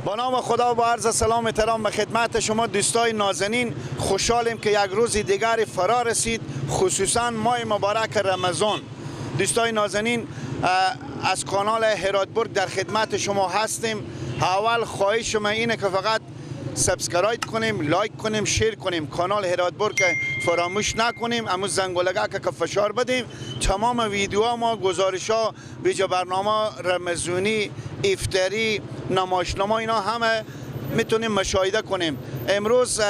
با نام خدا و عرض سلام احترام به خدمت شما دوستای نازنین. خوشحالیم که یک روز دیگر فرا رسید، خصوصا ماه مبارک رمضان. دوستای نازنین، از کانال هراتبورگ در خدمت شما هستیم. اول خواهش شما اینه که فقط سابسکرایب کنیم، لایک کنیم، شیر کنیم. کانال هراتبورگ فراموش نکنیم. امروز زنگولگه که فشار بدیم. تمام ویدیوها ما، گزارش‌ها، ویژه برنامه رمضانی، افطاری، نمایشنامه، اینا همه میتونیم مشاهده کنیم. امروز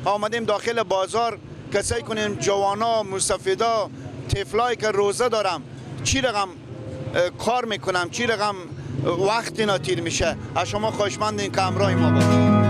آمدیم داخل بازار کسایی کنیم، جوانا، مستفیدا، طفلایی که روزه دارم، چی رقم کار میکنم، چی رقم وقت اینا تیر میشه. از شما خوشمندین که همراه ما باشید.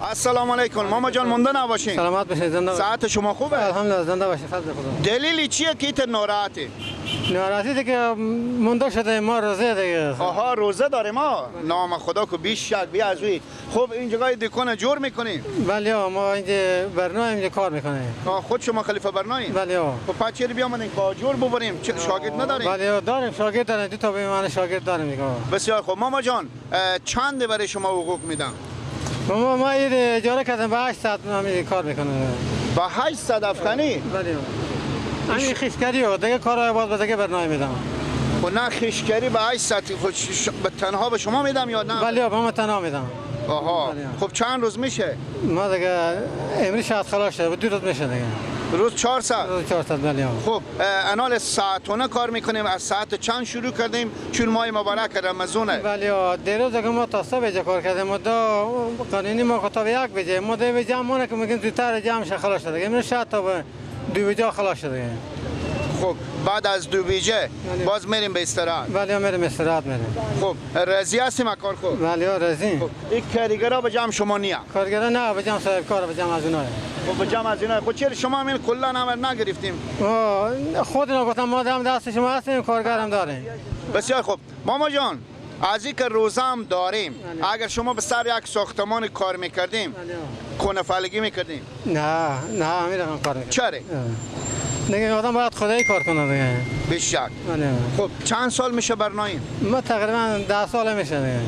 السلام علیکم ماما جان، مونده نباشین. سلامت باشید، زنده باشید. صحت شما خوبه؟ الحمدلله زنده باشید، فضل خدا. دلیلی چیه که ایت ناراحتی؟ ناراحتی که مونده شده، ما روزه دیگه. آها، روزه داریم ما. نام خدا که بیش شک بیا از وی. خب این جای دکان جور میکنیم؟ بله ما اینجا برنامه اینجا کار میکنیم. خود شما خلیفه برنامه؟ بله. خب پچیر بیامدین که جور ببریم، شاگرد نداریم؟ بله داریم، شاگرد داریم، دو تا بیمانه شاگرد داریم دیگه. بسیار خوب ماما جان، چند برای شما حقوق میدم؟ ما این اجاره کردیم به 8 ساعت همین کار میکنیم. با 800 افغانی؟ بله. همین خشکری و دیگه کارهای باز به دیگه برنامه میدم. خب نه خشکری به 800 به تنها به شما میدم یا نه؟ بله با ما تنها میدم. آها. خب چند روز میشه؟ ما دیگه امروز شاید خلاص شده، 2 روز میشه دیگه. روز 400. روز 400 بله. خب انال ساعتونه کار میکنیم. از ساعت چند شروع کردیم؟ چون ماه مبارک رمضانه. بله دیروز که ما تا 3 بجه کار کردیم. ما دو قانونی ما تا 1 بجه، ما 2 بجه مونه که میگیم زودتر جمع شه خلاص شده. امروز شاید تا 2 بجه خلاص شده. خب بعد از 2 بجه باز میریم به استراحت. بله میریم استراحت میریم. خب راضی هستیم کار خوب؟ بله راضی. خب این کارگرا به جمع شما نیا؟ کارگرا نه، به جمع صاحب کار، به جمع از اونها. خب به جمع از اینا. خب چرا شما همین کلا نمر نگرفتیم؟ خودنا گفتم ما دست شما هستیم، کارگر هم داریم. بسیار خوب ماما جان، از اینکه روزه هم داریم، اگر شما به سر یک ساختمان کار میکردیم کنفالگی میکردیم؟ نه همین رقم کار میکنیم. چرا؟ دیگه آدم باید خدایی کار کنه دیگه. بیشک. خب چند سال میشه برنامه؟ ما تقریبا 10 سال میشه دیگه.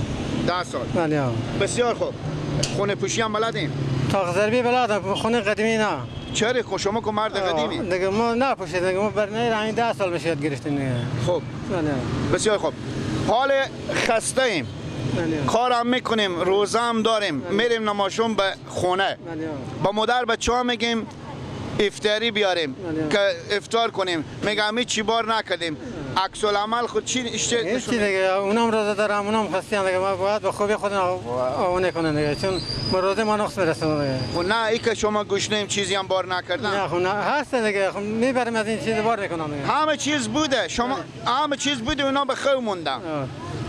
10 سال. بله. بسیار خوب. خونه پوشی هم بلدین؟ تا ضربی بلدم، خونه قدیمی نه. چرا؟ شما که مرد قدیمی. دیگه ما نپوشید دیگه، ما برنامه همین 10 سال میشه یاد گرفتیم دیگه. خب. بسیار خوب. حال خسته ایم. کارم میکنیم، روزه هم داریم، میریم نماشون به خونه. با مادر بچه‌ها میگیم افطاری بیاریم که افطار کنیم، میگم چی بار نکردیم. عکس العمل خود چی هیچ دیگه، اونم روزه دارم، اونم خسته‌ام دیگه. ما باید به خوبی خود آونه کنن دیگه، چون ما روزه ما نقص میرسونه دیگه. خب نه ای که شما گوشنیم چیزی هم بار نکردن. نه خب نه هست دیگه، خب میبریم از این چیز بار میکنن دیگه. همه چیز بوده، شما همه چیز بوده، اونا به خو موندن.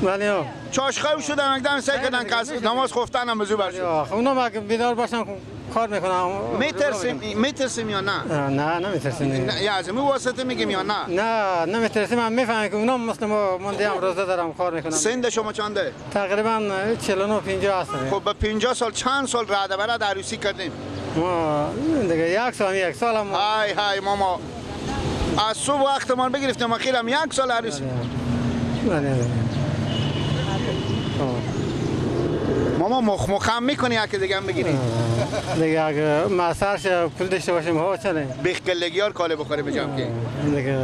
بله. چاش خو شدن، اقدام سعی کردن که نماز خفتن هم بزو برشد. خب اونا بیدار باشن کار میکنم. میترسیم یا نه؟ نه نمیترسیم. یا از می واسطه میگیم یا نه؟ نه نمیترسیم. من میفهمم که اونا مثل ما مونده هم روزه دارم کار میکنم. سن شما چنده؟ تقریبا 49 50 هست. خب به 50 سال چند سال رده برد عروسی کردیم؟ ما دیگه 1 سال هم. های ماما، از صبح وقت ما بگرفتیم اخیرم 1 سال عروسی. بله. ماما مخم میکنی که دیگه هم بگیریم؟ دیگه اگه مسرش پول داشته باشیم ها چله بخکلگی ها کاله بخوره بجام که دیگه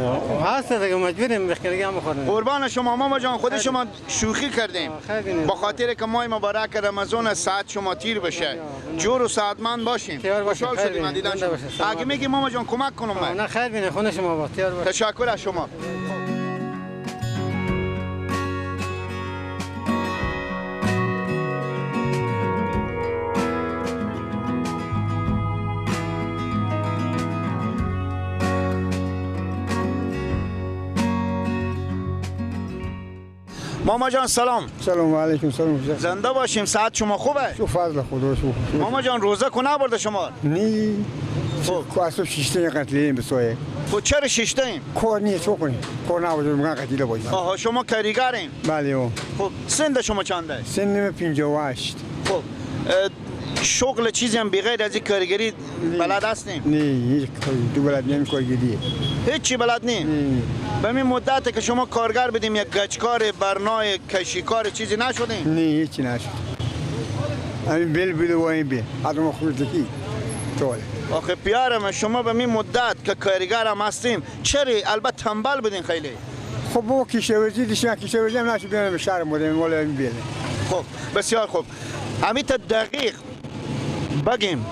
هست دیگه مجبوریم بخکلگی هم بخوریم. قربان شما ماما جان، خود شما شوخی کردیم با خاطر که ماه مبارک رمضان ساعت شما تیر بشه، جور و سعادتمند باشیم. خوشحال شدیم من دیدن شما. اگه میگی ماما جان کمک کنم من. نه خیر بینه، خونه شما با تیار باشه. تشکر از شما. ماما جان سلام. سلام علیکم. سلام. زنده باشیم. ساعت شما خوبه؟ شو فضل خدا شو. ماما جان روزه کو نبرده شما؟ نی. خب کواسو شیشته قتلیم بسوی. خب چرا شیشته ایم؟ کار نیست چو کنی. کار نباشه میگن قتیله باید. آها شما کاریگرین؟ بله او. خب سن شما چنده؟ سنم 58. خب شغل چیزی هم بغیر از این کارگری بلد هستیم؟ نه هیچ کاری دو بلد نمی کارگریه. هیچی بلد نیم؟ نه. به این مدت که شما کارگر بدیم یک گچکار برنای کشیکار چیزی نشدیم؟ نه هیچی نشد. همین بل و این بل. آدم خودتی. طول. آخه پیارم شما به این مدت که کارگر هم هستیم چرا البته تنبل بدین خیلی؟ خب با کشاورزی دیشان کشاورزی هم نشد بیارم شهر مودم ولی این بله. خب بسیار خوب. امیت دقیق بگیم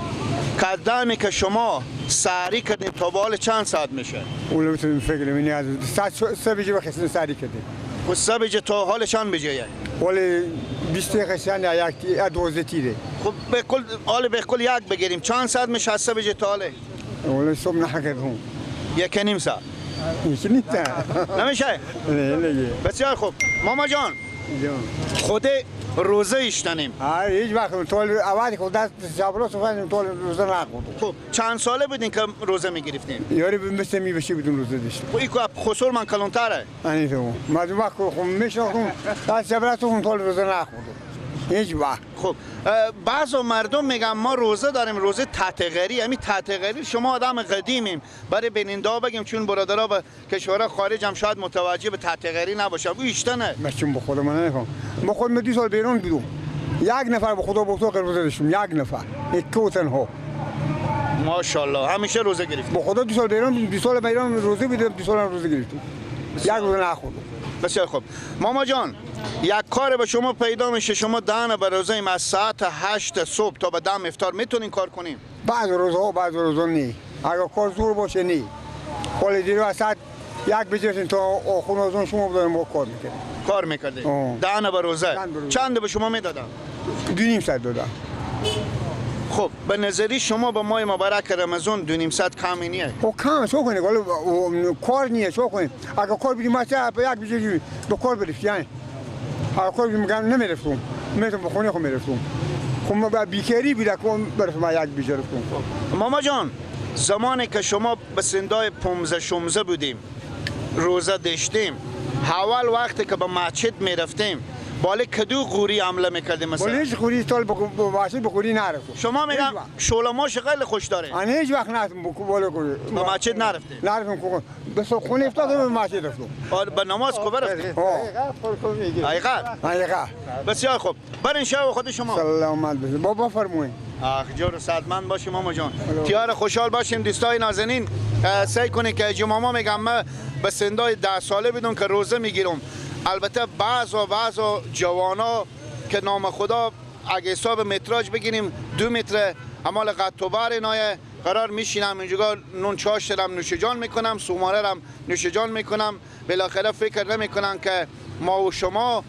قدمی که شما ساری کردیم تا بال چند ساعت میشه؟ اولو تو فکر منی از سه بجه بخشن سری کردیم. و سه بجه تا حال چند بجه؟ ولی 20 دقیقه شن یا یک 12 تیره. خب به کل حال به کل یک بگیریم چند ساعت میشه از 3 بجه تا حاله؟ ولی صبح نحکردم. یک نیم ساعت. هیچ نیست. نمیشه؟ نه. بسیار خوب. ماما جان جان. خود روزه ایشتنیم. هیچ وقت طول اولی خود دست جابرو سوفن طول روزه نخوردم. خب چند ساله بودین که روزه میگرفتین؟ یاری مثل می بشه بدون روزه داشت. خب این که خسور من کلانتره. آنی تو. ما دو وقت خود میشناختم دست جابرو سوفن طول روزه نخوردم. هیچ وقت. خب بعضو مردم میگن ما روزه داریم روزه تحتغری. همین تحتغری شما آدم قدیمیم برای بیننده ها بگیم چون برادرها به کشورها خارج هم شاید متوجه به تحتغری نباشه. او ایشتنه. من چون به خود من نفهم. ما خود من 2 سال بیرون بودم. یک نفر به خدا بگو که روزه داشتم. یک نفر. یک تنها. ماشاءالله همیشه روزه گرفتیم. به خدا 2 سال بیرون 2 سال بیرون روزه بودم 2 سال روزه گرفتم. یک روزه نخوردم. بسیار خوب. ماما جان یک کار به شما پیدا میشه شما دهن به روزه ایم از ساعت 8 صبح تا به دم افطار میتونین کار کنیم؟ بعض روزها بعض روزها نه. اگر کار زور باشه نه. ولی دیرو از ساعت 1 بجه تا آخر روزان شما بدون ما کار میکنیم. کار میکردیم. دهن به روزه. چند به شما میدادن؟ 2.5 ساعت دادم. خب به نظری شما به ماه مبارک رمضان 2.5 ساعت کمی نیه؟ خب کم شو کنه ولی کار نیه شو کنه. اگر کار بدیم ما چه به 1 بجه به کار بریم یعنی. اگر کار بدیم میگن نمیرفتم. میتونم به خونه خود میرفتم. خب ما بیکاری بیدا کن برفتم 1 بجه رفتم. ماما جان زمانی که شما به سندای 15-16 بودیم روزه داشتیم اول وقتی که به مسجد میرفتیم بالا کدو قوری عمله میکردیم مثلا؟ ولی هیچ قوری تال به مسجد به قوری نرفتم. شما میگم شولماش خیلی خوش داره. من هیچ وقت نرفتم بالا قوری. به مسجد نرفتیم؟ نرفتم بس خونه افتاد به مسجد رفتم. به نماز کو برفتیم؟ حقیقت. بسیار خوب. برین شب خود شما. سلام علیکم. بابا فرمایید. جور صحتمند باشیم ماما جان. تیار خوشحال باشیم دوستای نازنین. سعی کنید که ماما میگم من به سندای 10 ساله بدون که روزه میگیرم. البته بعض جوانا که نام خدا اگه حساب متراژ بگیریم 2 متر امال قطوبر نایه قرار میشینم اینجا نون چاش دارم نوش جان میکنم سوماره رم نوش جان میکنم بالاخره فکر نمیکنن که ما و شما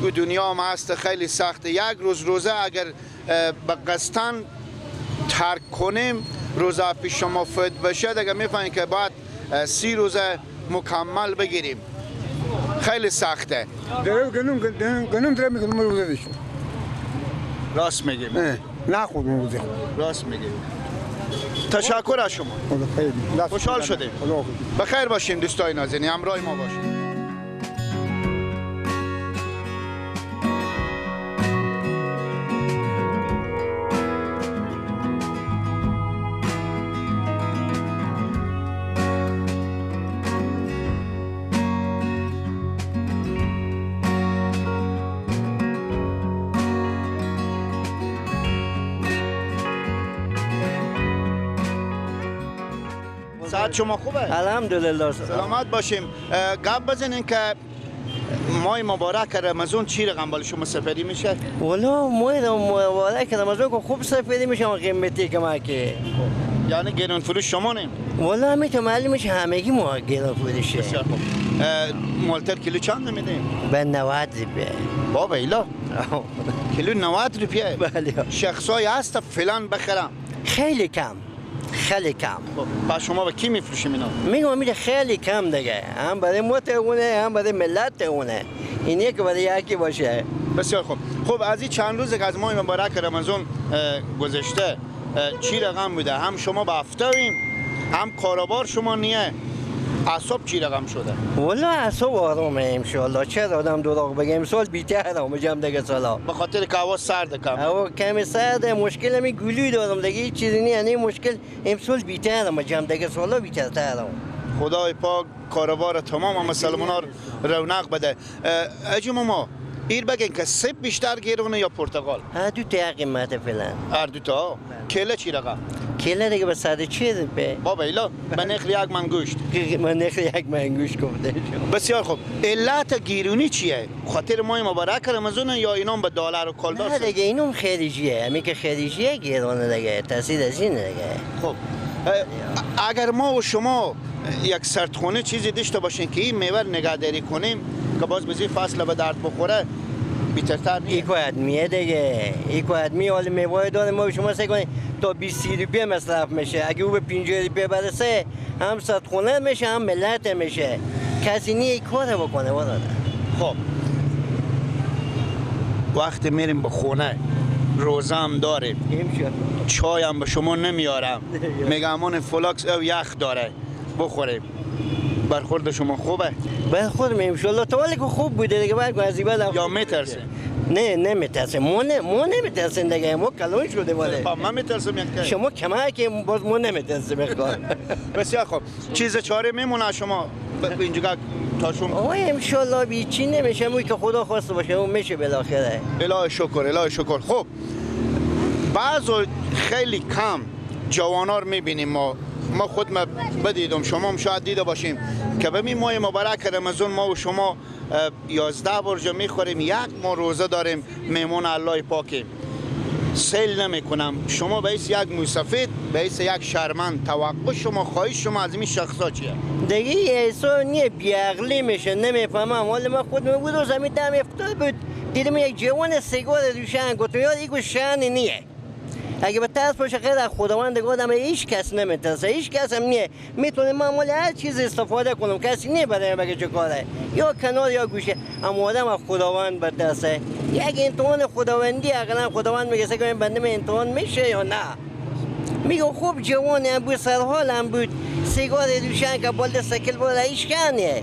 و دنیا ما هست خیلی سخته. یک روز روزه اگر به قصدن ترک کنیم روزه پیش شما فوت بشه دیگه میفهمیم که باید 30 روزه مکمل بگیریم. خیلی سخته. گنم درم میکنم روزه داشتم. راست میگیم. نه خودم روزه. راست میگیم. تشکر از شما. خوشحال شدیم. بخیر باشین دوستای نازنین همراه ما باشین. ساعت شما خوبه؟ الحمدلله. سلامت باشیم. گپ بزنین که ماه مبارک رمضان چی رقم بالا شما سفری میشه؟ والا ماه مبارک رمضان که خوب سفری میشه و قیمتی که ما که یعنی گرون فروش شما نیم؟ والا همین تو معلوم میشه همگی ما گرون فروشه. بسیار خوب. مالتر کیلو چند نمیدیم؟ به 90 روپیه. بابا ایلا کیلو 90 روپیه؟ بله. شخصای هست فلان بخرم؟ خیلی کم. خیلی کم. پس شما به کی میفروشیم اینا؟ میگم میگه خیلی کم دیگه. هم برای متونه هم برای ملت اونه. اینه که برای یکی باشه. بسیار خوب. خب از این چند روز که از ماه مبارک رمضان گذشته چی رقم بوده؟ هم شما به هفته‌ایم، هم کاروبار شما نیه. اعصاب چی رقم شده؟ والا اعصاب آرومه انشالله. چرا آدم دروغ بگه؟ امسال بیشتر اومدم دیگه سالا. به خاطر که هوا سرده کم. هوا کمی سرده، مشکل می گلوی دارم دیگه، هیچ چیزی نیه. یعنی مشکل امسال بیشتر اومدم دیگه سالا بیشترم. خدای پاک کاروبار تمام مسلمان‌ها رونق بده. اجی ماما ایر بگین که سیب بیشتر گیرونه یا پرتقال؟ هر دو تا قیمت فعلا. هر دو تا. کله چی رقم؟ کله دیگه به 140 به. بابا ایلا به نخل یک من گوشت. من نخل یک منگوش گفته. بسیار خوب. علت گیرونی چیه؟ خاطر ماه مبارک رمضان یا اینام به دلار و کالدار؟ نه دیگه اینم خارجیه. همین که خارجیه گیرونه دیگه. تاثیر از این دیگه. خب اگر ما و شما یک سردخونه چیزی داشته باشین که این میوه نگهداری کنیم که باز بزی فصل به درد بخوره بیترتر نیست. ایکو ادمیه دیگه. ایکو ادمی حال میوه داره ما شما سه کنیم تا 20 روپیه مصرف میشه. اگه او به 50 روپیه برسه هم سردخونه میشه هم ملت میشه. کسی نیه کار بکنه والا. خب وقتی میریم به خونه روزه هم داریم، چای هم به شما نمیارم، میگم اون فلاکس او یخ داره بخوریم، برخورد شما خوبه؟ برخورد انشالله تا ولی که خوب بوده دیگه. بعد از این بعد یا میترسیم؟ نه نمیترسیم. ما نمیترسیم دیگه. ما کلون شده ولی من میترسم یک که شما کمه که باز ما نمیترسیم بخواد. بسیار خوب. چیز چاره میمونه شما به اینجا تا شما؟ آه انشالله بیچی نمیشه. موی که خدا خواسته باشه اون میشه بالاخره. الهی شکر الهی شکر. خب بعضو خیلی کم جوانار میبینیم ما خود ما بدیدم شما هم شاید دیده باشیم که به ماه مبارک رمضان ما و شما 11 برجه میخوریم، یک ما روزه داریم، میمون الله پاکیم، سیل نمیکنم. شما به ایس یک موسفید، به ایس یک شرمند توقع شما خواهش شما از این شخصا چیه؟ دیگه ایسا نیه بیعقلی میشه نمیفهمم. حالا من خود بود و زمین دم افتاد بود دیدم یک جوان سیگار روشن گفتم یاد ایگو شن نیه. اگه به ترس باشه غیر از خداوند گفتم هیچ کس نمیترسه. هیچ کس هم نیه میتونه معمولی هر چیز استفاده کنم. کسی نیه برای بگه چه کاره یا کنار یا گوشه. اما آدم از خداوند بترسه. یک امتحان خداوندی اقلا خداوند میگه که این بنده من امتحان میشه یا نه. میگه خوب جوانی هم بود سرحال هم بود سیگار روشن که بالد سکل بود هیچ کنه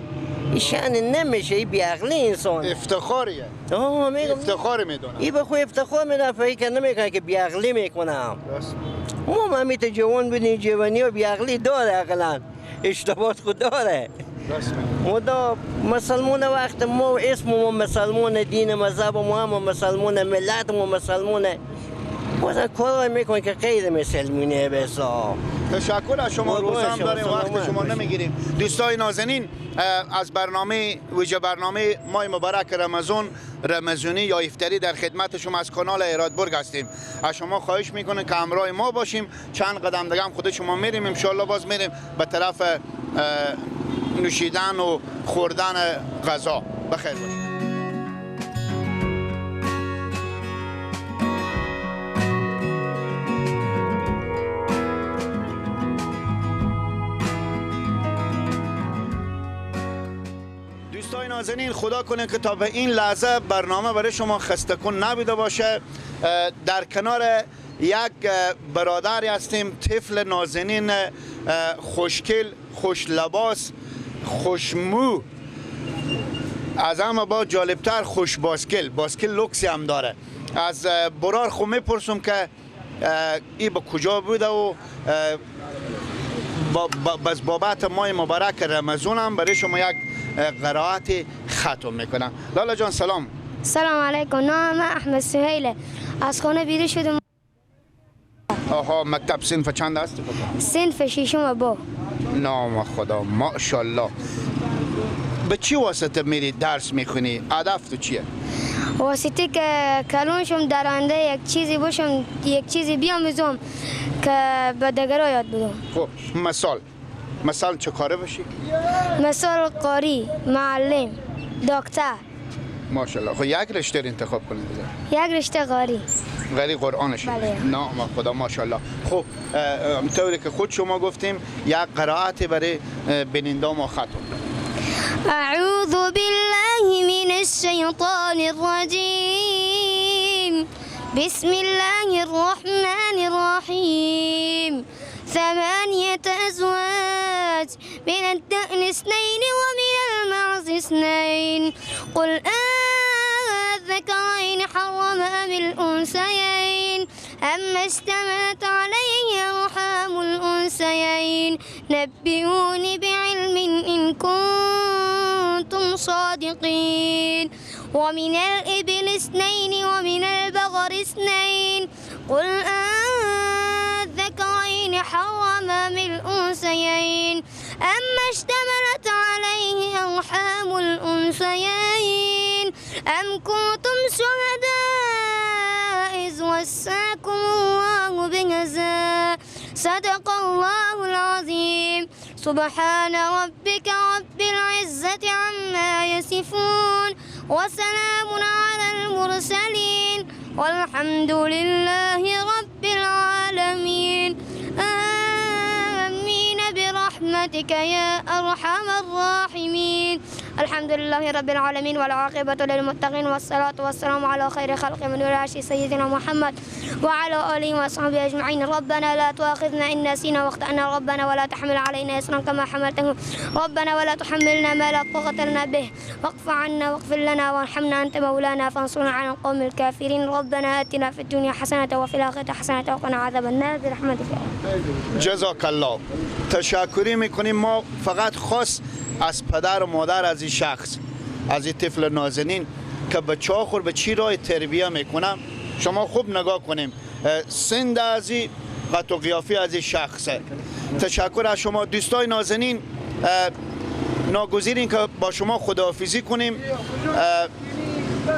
ایشان نمیشه. ای بیعقلی انسان. افتخاریه. میگم افتخار میدونم. ای به خود افتخار میدونم. فکر که نمیکنه که بیعقلی میکنم. ما همیت جوان بودیم. جوانی و بیعقلی داره اقلا. اشتباهات خود داره. مدا مسلمون وقت ما اسم ما مسلمون، دین مذهب ما هم مسلمون، ملت ما مسلمون. بازن کار میکنه که غیر مسلمونه بسا. تشکر از شما. روزه هم داریم وقت شما نمیگیریم. دوستای نازنین از برنامه ویژه برنامه ماه مبارک رمضانی یا افطاری در خدمت شما از کانال ایرادبرگ هستیم. از شما خواهش میکنه که همراه ما باشیم. چند قدم دیگه هم خود شما میریم ان شاء الله باز میریم به طرف نوشیدن و خوردن غذا. بخیر باشید. دوستای نازنین خدا کنه که تا به این لحظه برنامه برای شما خسته کن نبوده باشه. در کنار یک برادری هستیم، طفل نازنین خوشگل، خوش لباس، خوشمو، از همه با جالبتر خوش باسکل لوکسی هم داره. از برار خو میپرسم که ای با کجا بوده و بس بابت ماه مبارک رمضان هم برای شما یک قرائت ختم میکنم. لالا جان سلام. سلام علیکم. نام من احمد سهیله. از خانه بیرون شدم. آها مکتب صنف چند هستی؟ صنف ششم با. نام خدا ماشاءالله. به چی واسطه میری درس میخونی؟ هدف تو چیه؟ واسطه که کلون شم در آینده یک چیزی باشم، یک چیزی بیاموزم که به دیگران یاد بدم. خب مثال چه کاره بشی؟ مثال قاری، معلم، دکتر. ماشاءالله. خب یک رشته انتخاب کنید. یک رشته قاری. غری قرآنش. بله. نام خدا ماشاءالله. خب طوری که خود شما گفتیم یک قرائت برای بیننده ما ختم. اعوذ بالله من الشيطان الرجيم. بسم الله الرحمن الرحيم. 8 أزواج، من الدأن 2 ومن المعز 2. قل الذكرين حرم أم الأنثيين أما اشتملت عليه أرحام الأنثيين. نبئوني بعلم إن كنتم صادقين. ومن الإبل 2 ومن البقر 2. قل الذكرين حرم أم الأنثيين أما اشتملت عليه أرحام الأنثيين. أم كنتم شهداء إذ وصاكم الله بهذا. صدق الله العظيم. سبحان ربك رب العزة عما يصفون وسلام على المرسلين والحمد لله رب العالمين. آمين برحمتك يا أرحم الراحمين. الحمد لله رب العالمين والعاقبة للمتقين والصلاة والسلام على خير خلق من وراشي سيدنا محمد وعلى آله وصحبه أجمعين. ربنا لا تؤاخذنا إن نسينا واخطأنا ربنا ولا تحمل علينا إصرا كما حملته ربنا ولا تحملنا ما لا طاقة لنا به واعف عنا واغفر لنا وارحمنا أنت مولانا فانصرنا على القوم الكافرين. ربنا آتنا في الدنيا حسنة وفي الآخرة حسنة وقنا عذاب النار برحمتك. جزاک الله. تشکری میکنیم. ما فقط خاص از پدر و مادر از این شخص، از این طفل نازنین که بچه ها خور به چی راه تربیه میکنم. شما خوب نگاه کنیم سند از این قد و قیافی از این شخصه. تشکر از شما دوستای نازنین. ناگزیریم که با شما خداحافظی کنیم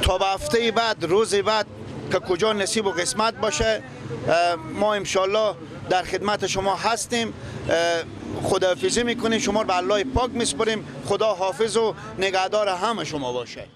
تا به هفته بعد، روز بعد که کجا نصیب و قسمت باشه. ما انشالله در خدمت شما هستیم. خداحافظی میکنیم. شما رو به الله پاک میسپاریم. خدا حافظ و نگهدار همه شما باشه.